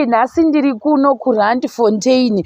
nhasi ndiri kuno kuRandfontein.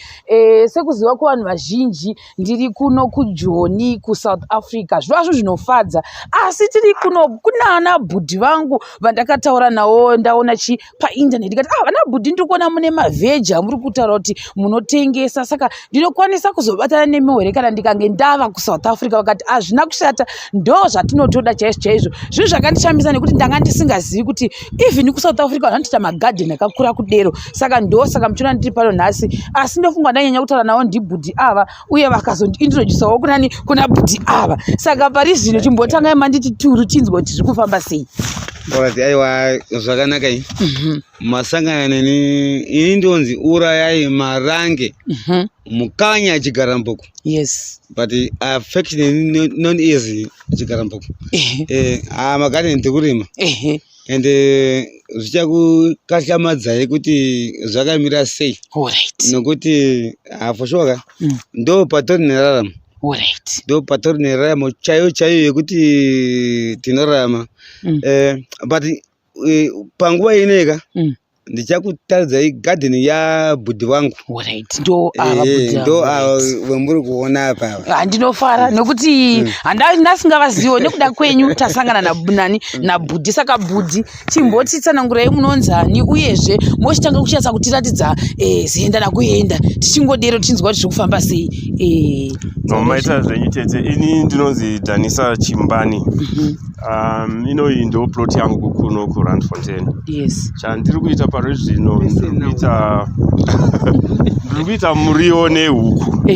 Sekuziva kuvanhu vazhinji ndiri kuno kuJoni kuSouth Africa. Zvazvo zvinofadza. Asi tiri kuno kunana bhudhi vangu vandakataura nawo ndaona painternet ndikati vana bhudhi ndiri kuona mune mavheji amuri kutaura kuti munotengesa, saka ndinokwanisa kuzobatana nemiwere kana ndikange ndava kuSouth Africa. Vakati hazvina kushata, ndo zvatinotoda chaizvo chaizvo. Zvinhu zvakandishambisa nekuti ndanga ndisingazivi kuti even kuSouth Africa vanhu vanoita magadheni akakura kudero. Saka muchiona ndiri pano nhasi, asi ndofunga ndanyanya kutaura navo ndibhudhi ava uye vakazondiintrodusawo kuna bhudhi ava. Saka pari zvino chimbotangai manditi turu tinzwa kuti zviri kufamba sei. Aiwa, zvakanaka iyi. Masangana neni ini ndonzi urayai marange mukanya chigarambuku. Yes. But affectionately non easy chigarambuku. Magadheni ndikurima. And zvichakukatlamadzai kuti zvakamira sei. Alright. Nokuti for sure ndo patori neraramo. Alright. Ndo patori neraramo chaiyo yekuti tinorarama. But panguva ineka ndichakutaridzai gadheni yabhudhi vangu. Alright. Ndo ava vamuri kuona apa. Handinofara nekuti ndasingavazivo nekuda kwenyu tasangana nabhudhi. Saka bhudhi chimbotitsanangurai munonzani uyezve mochitanga kuchinatsa kutiratidza zienda nakuenda tichingodero tinzwa kuti zviri kufamba sei. Maita zvenyu tete. Ini ndinonzi Dhanisa Chimbani. Inoyi ndo plot yangu kuno kuRandfontein. Yes. Chandiri kuita pari zvino ndiri kuita muriwo nehuku.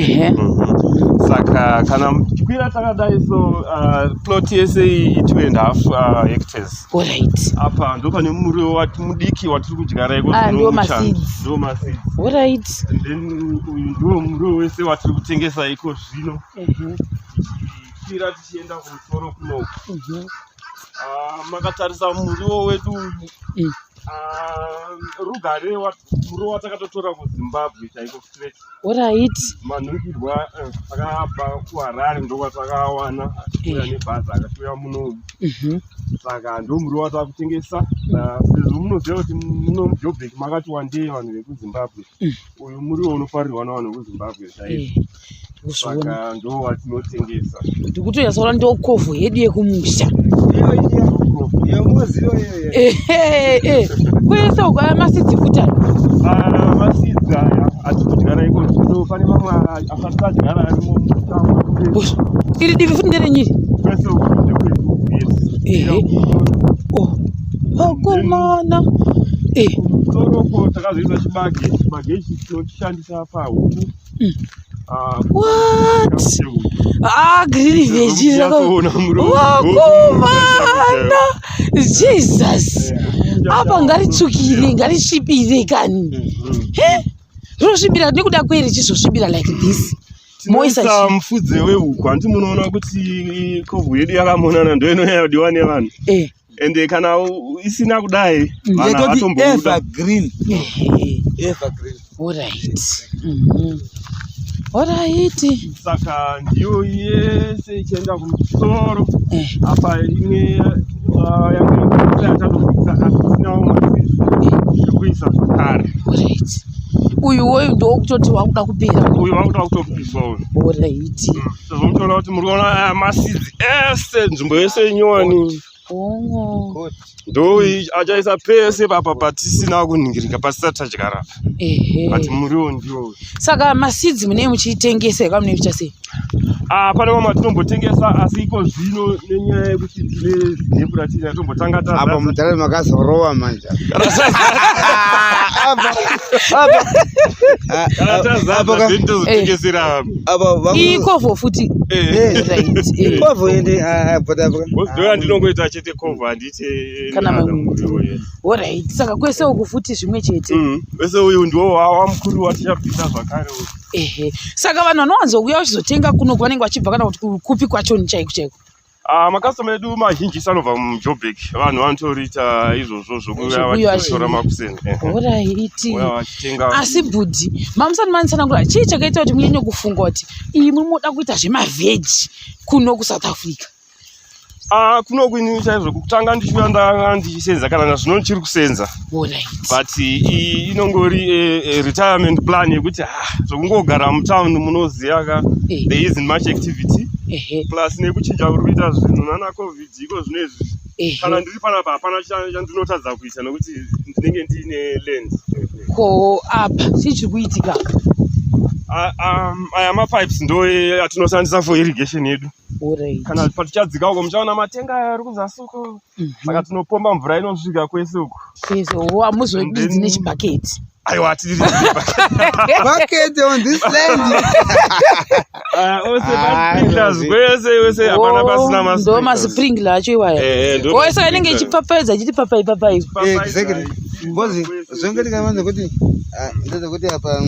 Saka kana chikwira takadai so plot yese 2.5 hectares. Alright. Apa ndo pane muriwo mudiki watiri kudyara iko ndo maseeds. Alright. And then ndo muriwo wese watiri kutengesa iko zvino. Tichikwira tichienda kumusoro kuno. Makatarisa muriwo wedu uyu. Rugare muriwo watakatotora kuZimbabwe chaiko straight. Alright. Manhukirwa akabva kuHarare ndokwatakawana achiuya nebhazi akatiuya muno. Saka ndo muriwo watakutengesa. Sezvo munoziva kuti muno muJoburg makati wandei vanhu vekuZimbabwe. Uyu muriwo unofarirwa navanhu vekuZimbabwe chaizvo. Saka ndo watinotengesa. Ndikutoyasaura ndo kovho yedu yekumusha. Kwese ugaya masidzi futani. Masidzi aya atikudyara iko zvino pane mamwe asati adyara arimo mutambo. Iri divi futi nderenyiri. Kwese ukwedu. Vakomana. Soroko takazoisa chibage ichi tinochishandisa pahuku. What? Green veggies. Vakomana. Jesus. Apa ngaritsukire ngarisvibire kani. Zvosvibira nekuda kweri chizosvibira like this. Moisa mufudze wehuku hanti munoona kuti kovhu yedu yakamonana ndo inonyadiwa nevanhu. Ende kana isina kudai vanhu vatombobuda. Evergreen. Alright. Saka ndiyo yese ichienda kumusoro. Apa imwe kuisa zvakare. Alright. Uyu ndo kutoti wakuda kupera. Uyu wakuda kutopiswa uyu. Alright. Sezvo mutoona kuti muri kuona masidzi ese nzvimbo yese nyowani. Ndo achaisa pese papa patisina kunhingirika pasisati tadyara. But muriwo ndiwo. Saka masidzi munei muchitengesa eka munei muchasei? Pane mamwe atinombotengesa asi iko zvino nenyaya yekuti tine zinepu ratiri atombotanga tazadza. Apa mudhara makazorowa manje. Kana tazadza then tozotengesera. Ikovho futi. Kovho ende ndo ndinongoita chete kovho handite kana muriwo. Alright. Saka kwese uku futi zvimwe chete. Wese uyu ndiwo wamukuru watichabvisa zvakare. Saka vanhu vanowanzouya vachizotenga kuno vanenge vachibva kana kuti kupi kwacho chaiko chaiko. Makastoma edu mazhinji sanobva muJoburg. Vanhu vanotorita izvozvo zvokuya vachitora makuseni. Alright. Asi bhudhi mamusati manitsanangura chii chakaita kuti munyanye kufunga kuti imwe munoda kuita zvemavheji kuno kuSouth Africa? Kuno kwini chaizvo kutanga ndichiuya ndanga ndichisenza kana zvino ndichiri kusenza. But inongori retirement plan yekuti zvokungogara mutown munoziya ka there isn't much activity. Plus nekuchinja kuri kuita zvinhu nana covid iko zvinezvi. Kana ndiri panapa hapana chandinotadza kuita nokuti ndinenge ndine land. Ko apa chichiri kuitika? Aya mapipes ndo atinoshandisa for irrigation yedu. Kana patichadzika uko muchaona matenga ari kuzasi uko. Saka tinopomba mvura inosvika kwese uko. Hamuzoidzi nechibhaketi? Aiwa tiri bucket on this land. Wese hapana pasina masprinklers. Ndo masprinkler acho iwaya. Saka inenge ichipfapfaidza ichiti papai. Exactly. Bozi zvongeti kamanze kuti ndaza kuti apa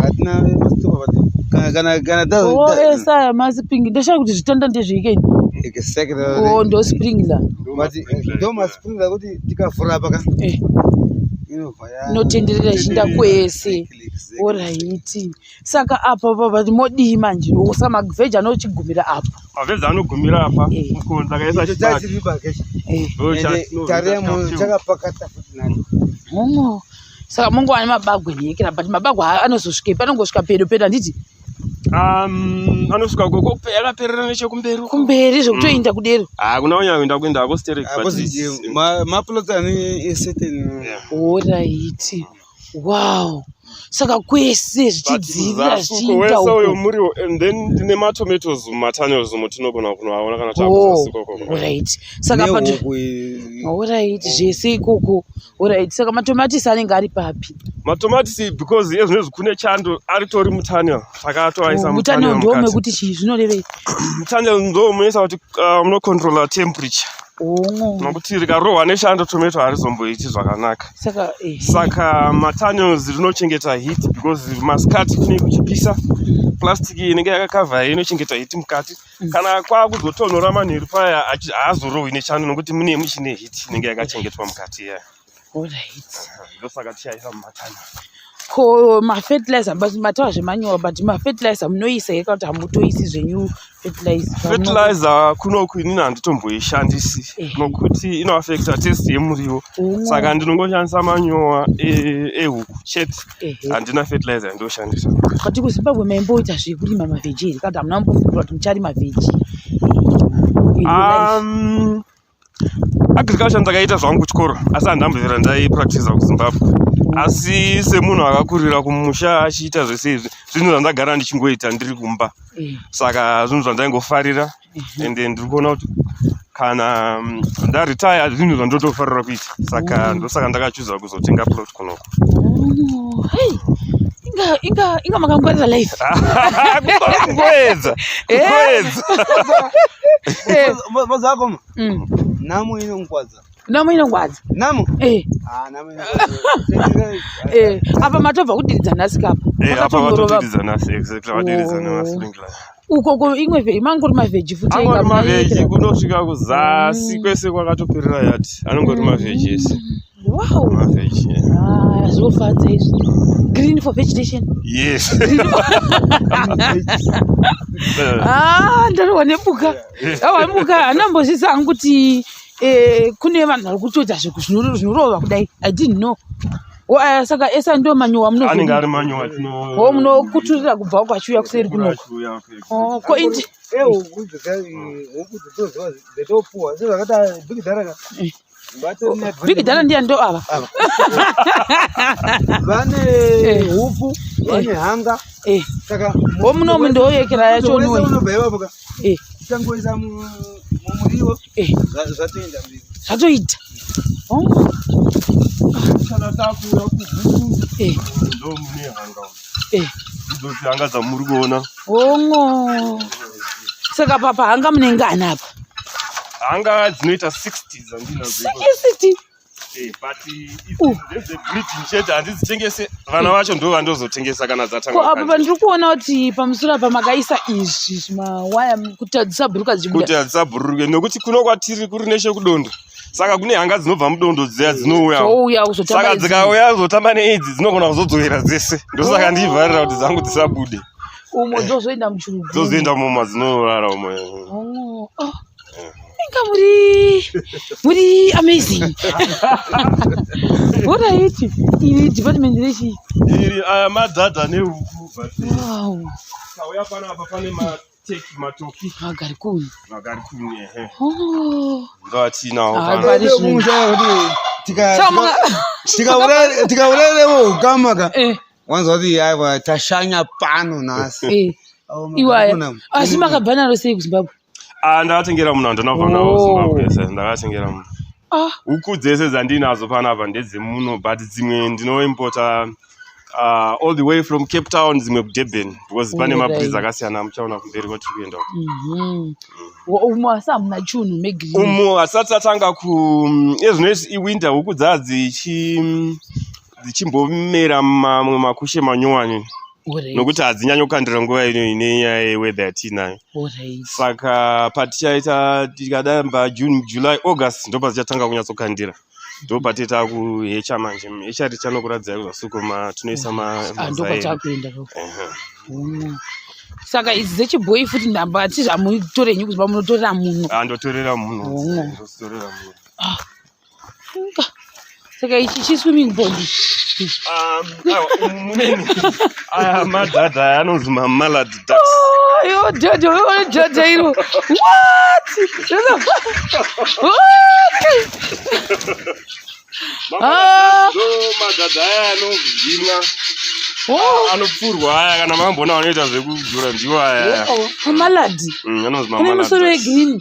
hatina mastopa but kana saya masprinkler ndashaka kuti zvitanda ndezveikeni. Exactly. Ndo sprinkler. But ndo masprinkler kuti tikavhura paka notenderera chinda kwese. Alright. Saka apa baba modii manje? Saka mavheji anochigumira apa. Mavheji anogumira apa. Mukonza kaisa chibaki. Taremo chakapakata futi nani. Saka mungova nemabagwe nyekera but mabagwe anozosvikepi? Anongosvika pedo handiti? Anosvika koko yakaperera nechekumberi zvokutoenda kudero. Kuna unyaenda kuenda ako sterek maplot ane certain. Alright. Wow. Saka kwese zvichidzivira zvichienda uko. Uyo muriwo and then ndine matomatoes mumatanyos mutinogona kunoaona kana takusasiko koko. Alright. Saka alright zvese ikoko. Alright. Saka matomatisi anenge ari papi? Matomatisi because ezvinezvi kune chando aritori mutanyo. Saka toaisa mutanyo ndo mekuti chii zvinorevei? Mutanyo ndo munoisa kuti munocontrola temperature. Nokuti rikarohwa nechando tomato harizomboiti zvakanaka. Saka matanyos rinochengeta heat because masikati kunenge kuchipisa. Plastic inenge yakakavha inochengeta heat mukati. Kana kwakuzotonhora manheru paya haazorohwi nechando nokuti mune muchine heat inenge yakachengetwa mukati. Alright. Ndosaka tichaisa mumatanyo. Ko mafertilizer mataura zvemanyowa but mafertilizer munoisa here kana kuti hamutoisi zvenyu fertilizer kunoku inini handitomboishandisi nokuti inoafecta taste yemuriwo. Saka ndinongoshandisa manyowa ehuku chete. Handina fertilizer yandoshandisa. Kati kuZimbabwe maimboita zvekurima mavheji here kana kuti hamuna kumbofungura kuti mucharima vheji? Agriculture ndakaita zvangu kuchikoro asi handambovera ndaipractice kuZimbabwe. Asi semunhu akakurira kumusha achiita zvese izvi zvinhu zvandagara ndichingoita ndiri kumba. Saka zvinhu zvandaingofarira ende ndiri kuona kuti kana ndaretire zvinhu zvandotofarira kuita. Saka ndosaka ndakachuza kuzotenga plot kunoko. Inga makangwarira life. Kuedza. Vazakoma. Namo inongwadza. Namo inongwadza. Namo? Namo inongwadza. Apa matobva kudiridza nhasi kapa. Apa watodiridza nhasi exactly wadiridza nemasprinkler. Uko imwe vheji mangori mavheji futi ega mavheji kunosvika kuzasi kwese kwakatoperera yati. Anongori mavheji ese. Wow. Mavheji. Zvinofadza izvi. Green for vegetation. Yes. Ndarohwa nebuka. Buka handambozvisa hangu kuti kune vanhu vari kutoita zvinorova kudai. I didn't know. Saka esa ndo manyowa muno. Anenge ari manyowa munokuturira kubva uko achiuya kuseri kunoko. Ko inji Big Dara ndiye ndo ava. Vane huku, vane hanga. Saka muno ndo oyekera yacho niwe. Tangoisa mumuriwo. Zvatoenda mberi. Zvatoita. Kana takura kuhuku. Ndo mune hanga. Ndoti hanga dzamuri kuona. Saka papa hanga munenge anapa. Hanga dzinoita 60 dzandinazo. 60. But there's a breeding shed handizitengese vana vacho ndo vandozotengesa kana dzatanga. Ko apa ndiri kuona kuti pamusoro pamakaisa izvi zvimawaya kuti dzisabhuruka dzibuda. Kuti dzisabhuruke nokuti kuno kwatiri kuri nechekudondo. Saka kune hanga dzinobva mudondo dziya dzinouya. Saka dzikauya kuzotamba neidzi dzinogona kuzodzokera dzese. Ndosaka ndivharira kuti dzangu dzisabude. Umo dzozoenda muchirugu. Dzozoenda muma dzinorara umo. Inga muri amazing. What are you? In department rechi. Madhadha nehuku but Wow. kauya pane matoki Agari kuni. magari kuni Oh. ndo atinawo Ah, pana bari shinu. tikaurelewo ukamaka Eh. wanza kuti aiwa tashanya pano nasi Iwaya. Asi makabva naro sei kuZimbabwe? ndakatengera munhu andinobva nawo Zimbabwe ndakatengera munhu huku dzese dzandinadzo panapa ndedzemuno but dzimwe ndinoimpota all the way from Cape Town dzimwe kuDurban because pane mabridge akasiyana muchaona kumberi kwatiri kuenda umo asi hamuna chunhu megreen. umo asati tatanga ezvinoizvi iwinter huku dzaa dzichimbomera mamwe makushe manyowani nokuti hadzinyanyo kukandira nguva ino inenyaya yeweather yatinayo saka patichaita tikadamba June, July, August ndo padzichatanga kunyatsokandira ndo patita kuhecha manje hecha richanokuradzai kuzasukuma tunoisa ndopatakuenda saka idzi dzechibhoyi futi ndamba ati zvamutorei kuziva munotorera munhu ndotorera munhu saka ichi chiswimming pool muneni aya madhadha aya anonzi mamalad ducks yo dhadha iro madhadha aya anovhimwa anopfurwa aya kana mambona vanoita zvekudhura ndiwo aya mamaladi anonzi ane musoro wegreen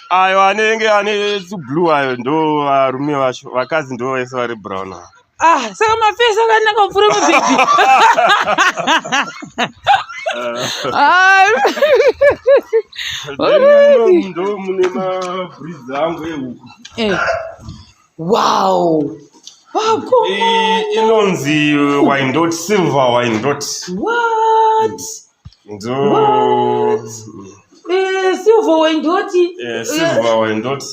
ayo anenge ane blue ayo ndo varume vacho vakadzi ndo vaisa vari brown saka mafesi akanaka mupfura mabhebhi ndo mune mabridzi angu ehuku wow inonzi Wyandotte, silver Wyandotte. What? Silver Wyandotte? Silver Wyandotte.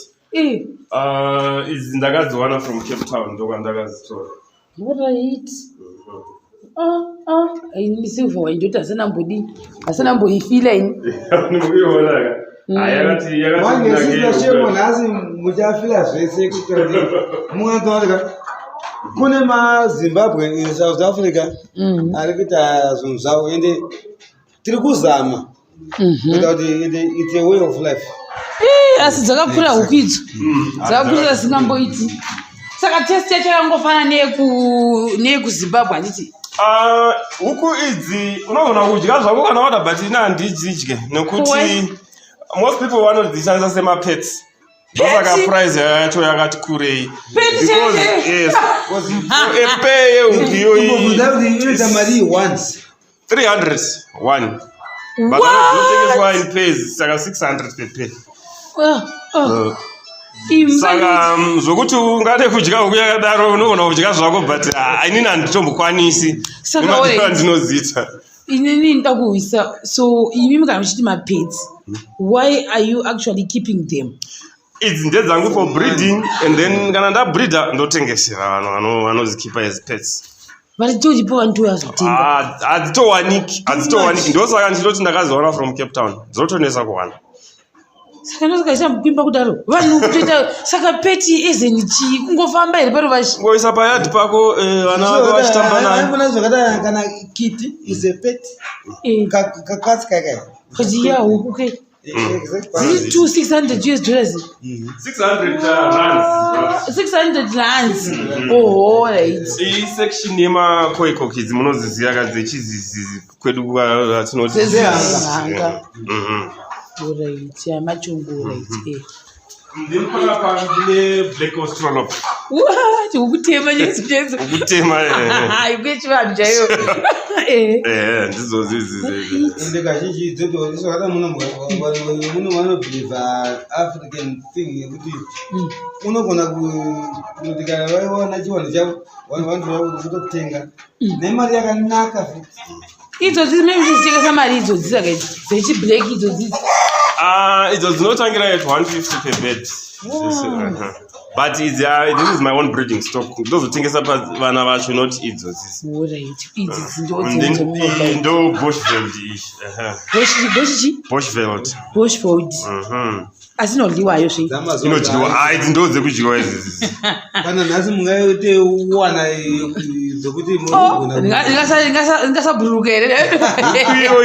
Idzi ndakadziwana from Cape Town ndokwandakadzitora. Right. Ini silver Wyandotte asina mboifila ini. Ndikuiona ayakati wangesishemo nasi muchafila zvese kuti mungatonga kune maZimbabwe in South Africa ari kuita zvinhu zvavo ende tiri kuzama kuita kuti it's a way of life asi dzakakura huku idzo dzakakura zisingamboiti saka test yacho yakangofana neyekuZimbabwe handiti huku idzi unogona kudya zvako kana wada but ina handidzidye nekuti most people vanodzishandisa semapets ndosaka price yacho yakati kurei epe yehuku inoita mari once 300 one but anotengeswa in pays saka 600 per pair saka zvokuti ungade kudya huku yakadaro unogona kudya zvako but inini handitombokwanisi nemadiro andinoziita inini ndakuhwisa so imi mukana muchiti mapets why are you actually keeping them idzi ndedzangu for breeding and then kana ndabreeda ndotengesera vanhu vanozikipa as pets vatitotipo vantu vazotenga hadzitowaniki ndosaka ndinoti ndakaziona from Cape Town dzotonesa kuwana saka ndosaka ichambupimba kudaro vanhu kutoita saka peti ezenichi kungofamba here paro ngoisa payadi pako vana vake vachitamba nayo zvakadai kana kiti is a pet kakatsi kaikai kuti ya huku ke ziri $600 600 rands oh right isection yemakoi kids munoziziva kadzechizizi kwedu kwatinoti hanga right yamachongo right ndinopapa ndine black australop ukutema nyezo ukutema ikuchivanhu chaiyo ndizo zizi ende kazhinji dzoto zvakada muno vanobhiliva African thing yekuti unogona kuti kana vaiona chivanhu chavo vanhu vavo kutotenga nemari yakanaka idzodzi memuchizitengesa mari idzodzi saka dzechiblack idzodzi idzo dzinotangira at 150 per bed But this is my own breeding stock. Those things vana vacho not idzo this. Alright. Ndo Bushveld. Bushveld. Asinodliwayo zve. Inodyiwa. Idzi ndo dzekudyiwa idzi. Kana nhasi mungaite wana dzokuti Ndingasabhuruka here. Iyo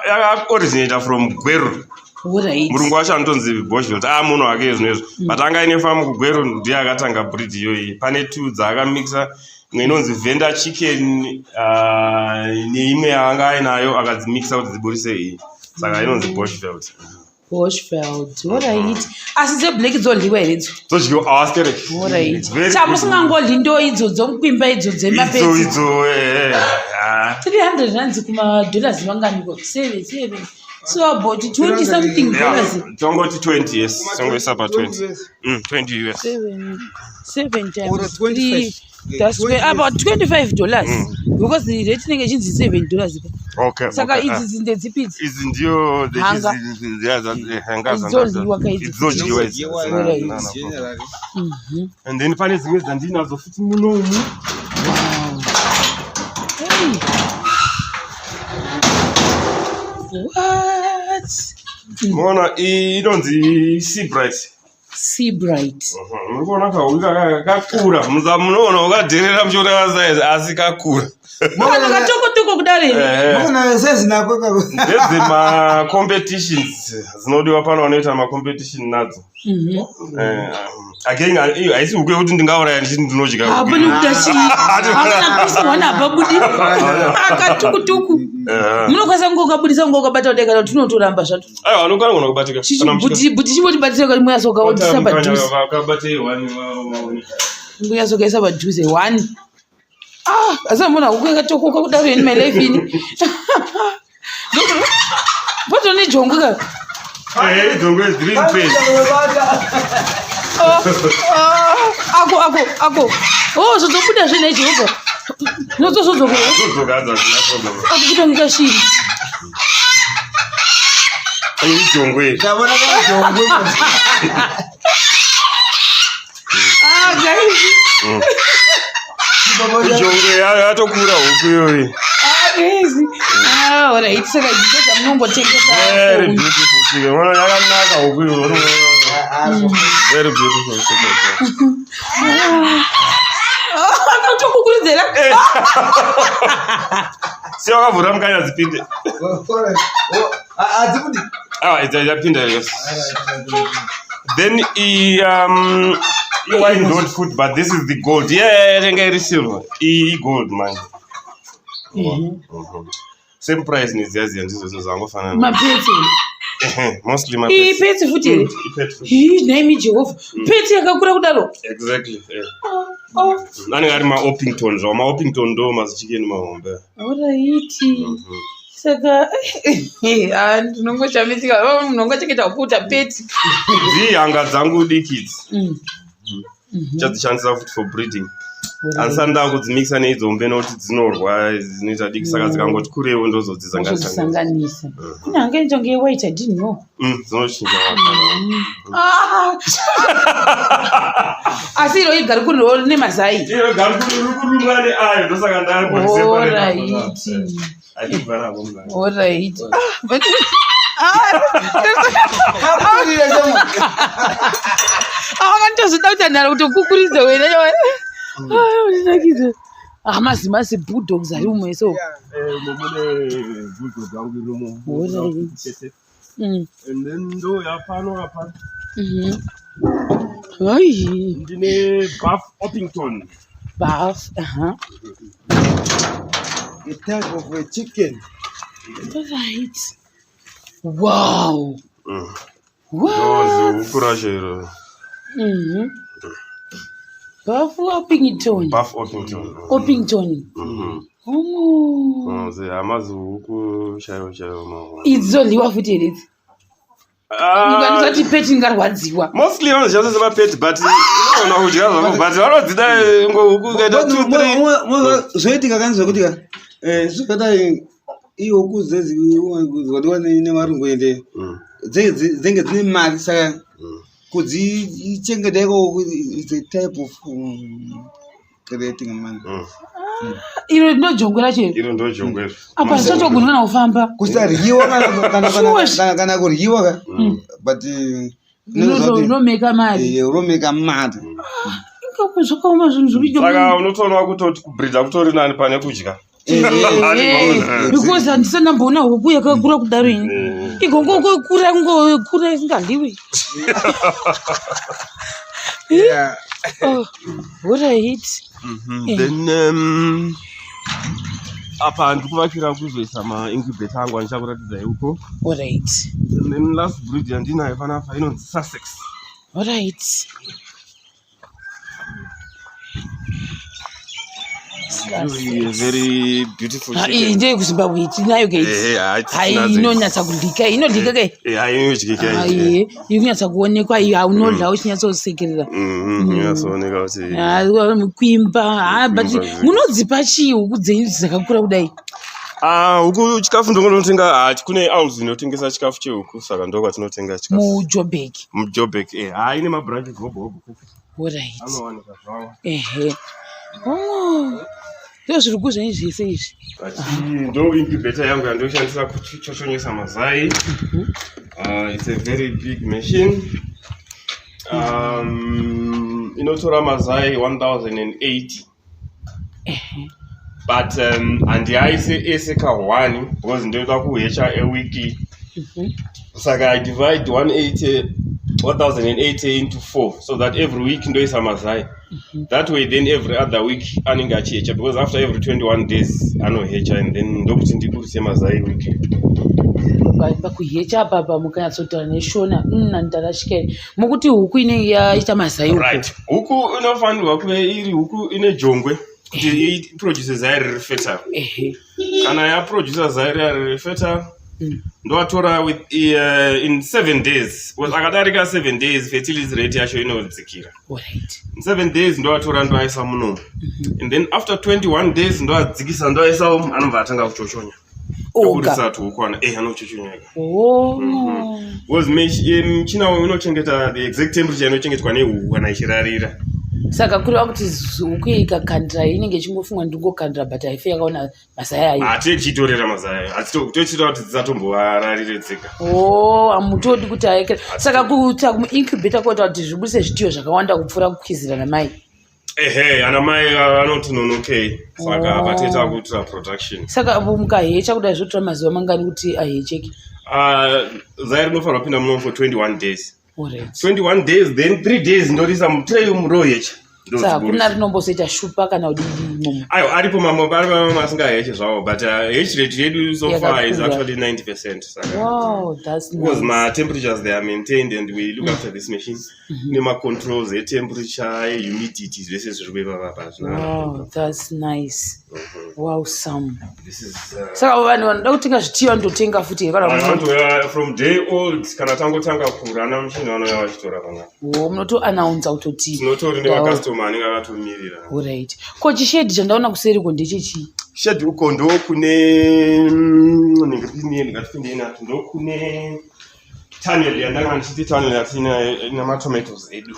yaka originate from Gweru. Murungu wacho anotonzi Bushveld. Munhu wake zvinezvo. But anga aine famu kuGweru ndiye akatanga breed iyoyi. Pane 2 dzaakamixa. Imwe inonzi Venda chicken neimwe yaanga ainayo akadzimixa kuti dziburise iyi. Saka inonzi Bushveld. Alright. Asi dzeblack dzodliwa here idzo. Dzodyiwa awastere. Alright. Chamusingangodli ndo idzo dzomukwimba idzo dzemapetsi. Idzo 300 rands kuma-dollars manganiko 7. So about 20 something dollars. Tongoti 20, yes. Tongoti about 20. 20 US. 7 times 3. That's about $25. Because the rating is $7. Okay. Saka it's in the zipits. It's in your hanga. And then funny thing is that Dina of what? Mona, you don't see Seabright. Seabright. Mona kakura. Munoona ukaderera muchiona vazai asi kakura. Mona katoko kudare. Mona sezi nako kako. Ndedze ma competitions dzinodiwa pano vanoita ma competition nadzo. Again, haisi ukwe kuti ndingauraya ndichiti ndinodya. Hapana kudashi. Hapana pisa mwana ababudi. Akatukutuku. Munokwanisa ngokabudisa ngokabata udeka kuti unotoramba zvato. Aiwa, anokwana kubatika. Buti chimoti batisa kuti mweya soka wotisa padhuze. Akabate 1. Mweya soka isa padhuze 1. Asa mbona ukwenga tokoka kudaro in my life ini. Boto ni jongo ka. Jongo is green face. Ako. Oh, zozobuda zvene ichoko. Nozozozoka. Zozokaza problem. Akubuda ngashiri. Ani jongo. Ndabona ka jongo. Guys. Jongo yatokura huku yoyi. Guys. Alright, saka ndidza munongotengesa. Very beautiful chicken. Mwana yakanaka huku yoyi. Very beautiful chicken. Anotokukurudzira. Si wakavhura mukanya dzipinde. Adzikuti. Dzapinda yes. Then wine not food, but this is the gold. Yeah, I think silver. Gold man. Same price ni ziazi ndizo zangofana. Mapeti. Mostly mapeti. Ipeti futi. Name Jehovah. Peti yakakura kudaro. Exactly. Nani ngari ma Oppington, zo ma Oppington ndo mazichicken mahombe. Alright. Saka ndinongochamisika munongochengeta kuputa peti. Dzihanga dzangu dikidzi. Chadzishandisa futi for breeding. Ansanda kudzimixa neidzombe nokuti dzinorwa dzinoita diki saka dzikangoti kurewo ndozodzisanganisa. Kune hanga intonge white I didn't know. Dzinochinja asi iro igari kuriwo nemazai. Iyo gari kurumwa neayo ndosaka Alright. Akantozvida kuti anhara kutokukuridza wena. Ndinakiza. Amazimasi bulldogs ari umwe so. bulldogs angu iromo. Alright. And then ndo yapano apa. Hayi. Ndine Buff Oppington. Buff, A type of a chicken. Alright. Wow. Wow. Ukurashero. Buff Oppington. Buff Oppington. Oppington. Ze amazuku shayo mawa. Idzoliwa futi here. Unganisati peti ngarwadziwa. Mostly vanozvishandisa semapeti but unoona kudya zvako but vanodzida ngohuku kaita 2-3. Zvoitika kanzwa kuti zvakadai ihuku dzedzikudzwadiwa nemarungu ende dzenge dzine mari saka kudzichengeteko is a type of creating money. iro ndojongwe racho iro ndojongwe apa zvatogona kana kufamba kusaryiwa kana kuryiwa but unomeka mari uromeka mari zvakaoma zvinhu zviriko saka unotoona kutoti kubridha kutori nani pane kudya because handisandamboona huku yakakura kudaro ini ikongokura isingadliwi what I hate. Then apa ndikuvakira kuzoisa maincubator angu andichakuratidzai uko. Alright. Then last breed yandinayo panapa inonzi Sussex. Alright. Very beautiful chicken. Ndeye kuZimbabwe tinayo ke. Inonyatsa kudlika, inodlika ke. Inodlika. Inonyatsa kuonekwa iyo aunodla uchinyatsosekerera. Inyasooneka kuti. Kuimba, but munodzipa chii huku dzenyu dzakakura kudai? Huku chikafu ndongonotenga kune Alms inotengesa chikafu chehuku saka ndokwatinotenga chikafu. MuJoburg. MuJoburg ine mabranches hobo. Alright. Anowanika zvawo. Ndizvo zviri kuzvenyu zvese izvi. Ndo incubator yangu yandoshandisa kuchochonyesa mazai. It's a very big machine. Inotora mazai 1080. But handiaise ese ka1 because ndoita kuhecha a wiki. Saka I divide 1080 into 4 so that every week ndoisa mazai. That way then every other week anenge achihecha because after every 21 days anohecha and then ndokuti ndiburise mazai wiki. Pakuhecha apa mukanyatsotaura neshona ndarashikei mukuti huku inenge yaita mazai uko. Right. Huku inofanirwa kuve iri huku ine jongwe kuti iproduce zai riri fertile. Kana yaproduce zai riri fertile ndoatora in 7 days. Akadarika 7 days fertility rate yacho inodzikira. In 7 days ndoatora ndoaisa munomu. And then after 21 daisa ndoaisa anobva atanga kuchochonya. Okusatu ukwana anochochonya. Was michina unochengeta the exact temperature inochengetwa nehuku kana ichirarira. Saka kureva kuti huku ikakandira inenge ichingofungwa ndingokandira but haife yakaona mazai ayo. Tichitorera mazai asi tochita kuti dzisatomborarire dzega. Hamutodi kuti aekera. Saka kuita muincubator kuita kuti zvibudise zvitiyo zvakawanda kupfuura kukwizira namai. Ana mai anoti nonokei saka patoita kuitira production. Saka mukahecha kudai zvotora mazuva mangani kuti ahecheke? Zai rinofanirwa kupinda munomu for 21 days. Alright. 21 days then 3 days ndorisa mutray murohecha. Saka kuna rinombozoita shupa kana kudii momo? Aripo mamwe asingaheche zvawo but H rate yedu so far is actually 90%. Wow, that's nice. Because my temperatures they are maintained and we look after this machine. Nema controls the temperature, humidity, zvese zviri papa. Wow, that's nice. Wow, Sam. This is Saka vanhu vanoda kutenga zvitiyo ndotenga futi kana from day old kana tangotanga kura ana machine vanouya vachitora panga. Munoto announce kutoti. Tinotori ne customer anenge akatomirira. Alright. Ko chishedi chandaona kuseri ko ndechechi? Shed uko ndo kune ndingapinde nato ndo kune tunnel yandanga ndichiti tunnel yatina ina matomatoes edu.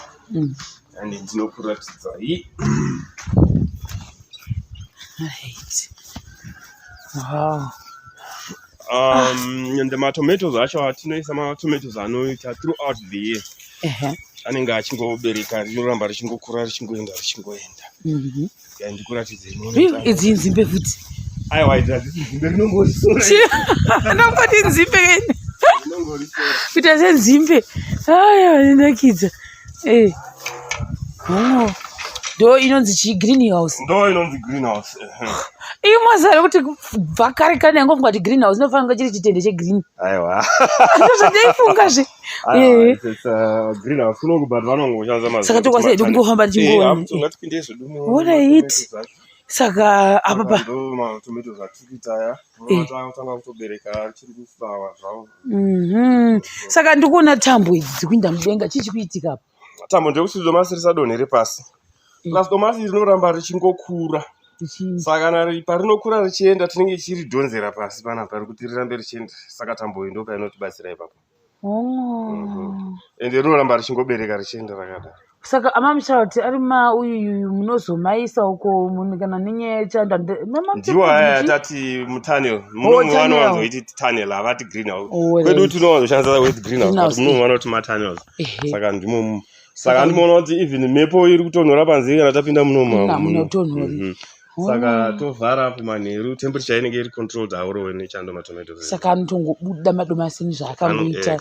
And ndinokuratidza hii. Right. Wow. And the tomatoes acho atinoisa tomatoes anoita throughout the year. Anenge achingobereka rinoramba richingokura richingoenda. Ndikuratidze inoona. Idzi nzimbe futi. Aiwa idzi nzimbe rinongorisora. Ndapati nzimbe kene. Kuita senzimbe. Ndinakidza. Ndo inonzi greenhouse. Ndo inonzi greenhouse. Imazara kuti vhakare kana yangofunga kuti greenhouse inofanira chiri chitende chegreen. Aiwa. Ndozvandaifunga zve. It's greenhouse kunongobva vanongoshandisa mazai. Saka tokwasai ndingofamba ndichingoona. Ngatipinde zvedu. Alright. Saka apa ndo tomatoes atikitaya. Tanga kutobereka chiri kuflower zvawo. Saka ndikuona tambo idzi dzikuinda mudenga chichikuitika apa. Tambo ndekuti domasi risadonhere pasi. Plus domasi rinoramba richingokura. Saka parinokura richienda tinenge tichiridhonzera pasi panapa kuti rirambe richienda. Saka tambo ndo painotibatsira ipapo. ende rinoramba richingobereka richienda rakadaro. Saka amamutaura kuti ari uyu munozomaisa uko kana nenyaya yechando ndiwo aya atati mutunnel munomu vanowanzoiti tunnel havati greenhouse kwedu tinowanzoshandisa with greenhouse munomu vanoti matunnels saka ndimo saka andimoona kuti even mhepo iri kutonhora panze kana tapinda munomu saka tovhara apo manheru temperature inenge iri controlled auro nechando matomatoes saka anotongobuda madomasi nezvaakamboita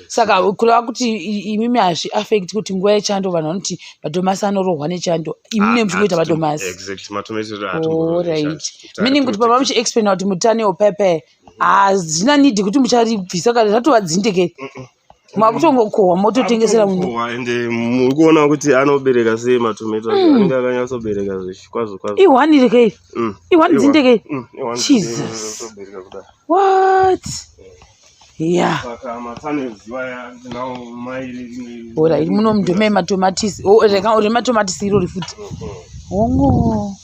saka kureva kuti imimi hazviaffect kuti nguva yechando vanhu vanoti madomasi anorohwa nechando imune muchingoita madomasi right meaning kuti pava muchiexplaina kuti mutunnel pepe hazvina nidhi kuti mucharibvisa kana zvatova dzindeke makutongokohwa mototengesera munhu ende muri kuona kuti anobereka sei matomato anenge akanyatsobereka kwazvo kwazvo i1 rekei i1 dzindeke Jesus what yeah saka matunnels waya now mairi ora iri muno mndome matomatisi reka matomatisi iro rifuti hongo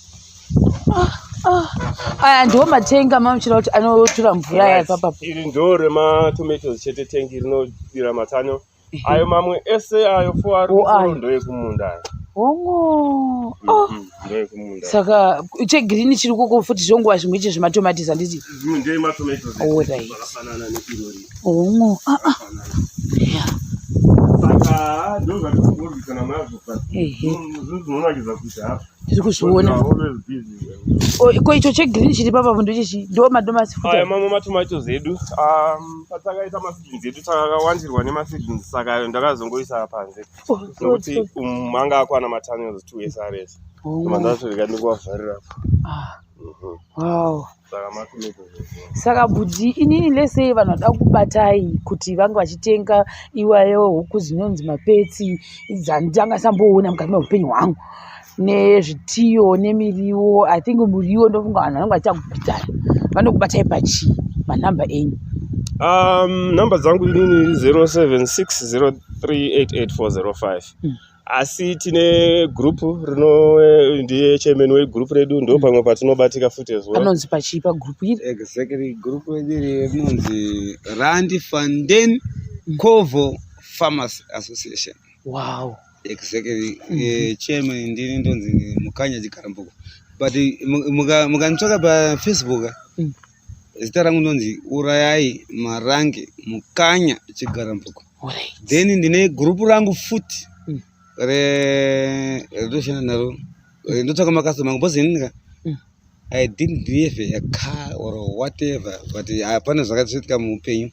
aya ndiwo matenga mamuchira kuti anotora mvura yapapapo iri ndo rematomatoes chete tengi rinodira matanyo ayo mamwe ese ayo 4 ndoyekumunda hongo ndoyekumunda saka chegirini chiri koko futi zvonguva zvimwe che zvematomatisi handiti ndeye matomatoes zvakafanana neirori hongo saka ndozvatinogorwisana nazvo zvinonakidza kuti hapo tiri kuzviona ko icho chegirini chiri papapo ndochechi ndo madomasi futi aya mamwe matomatoes edu patakaita maseedlings edu takakawandirwa nemaseedlings saka ayo ndakazongoisa panze nokuti manga akwana matunnels 2 SRS mandatoreka ndikuwavharirapo wow saka budhi inini lesei vanhu vada kubatai kuti vange vachitenga iwayo huku dzinonzi mapetsi dzanditangasamboona mukati meupenyu hwangu nezvitiyo nemiriwo I think muriwo ndofunga vanhu vanenge vachiita kubatai vanokubatai pachii manhamba enyu nhamba dzangu inini 0760388405 asi tine grupu ndiye chairman wegrupu redu ndo pamwe patinobatika futi as well anonzi pachii pagrupu iri exactly grupu redu rinonzi Rand Fanden Kovo Farmers Association wow exactly chairman ndini ndonzi Mukanya Chikarambuko but mukanitsvaka paFacebook zita rangu ndonzi Urayai Marange Mukanya Chikarambuko then ndine grupu rangu futi retoshanda naro ndotsvaka makastoma angu because inika I didn't have a car or whatever but hapana zvakazoitika muupenyu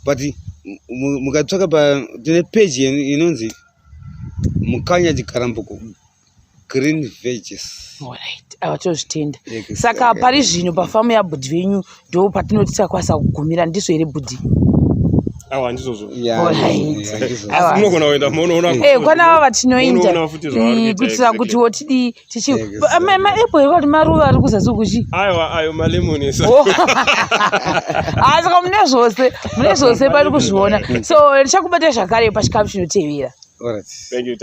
but mukatsvaka tine page inonzi Mukanya Chikarambuko Green Veggies alright avatozvitenda saka pari zvino pafamu yabhudhi venyu ndo patinoti takwanisa kugumira ndizvo here bhudhi awa ndizvozvo munogona kuenda munoona kwanava vatinoenda kuitira kuti wotidi maapple ekati maruva ari kuzasi kuchi aiwa ayo malemoni saka mune zvose pari kuzviona so ndichakubata zvakare pachikamu chinotevera. Thank you.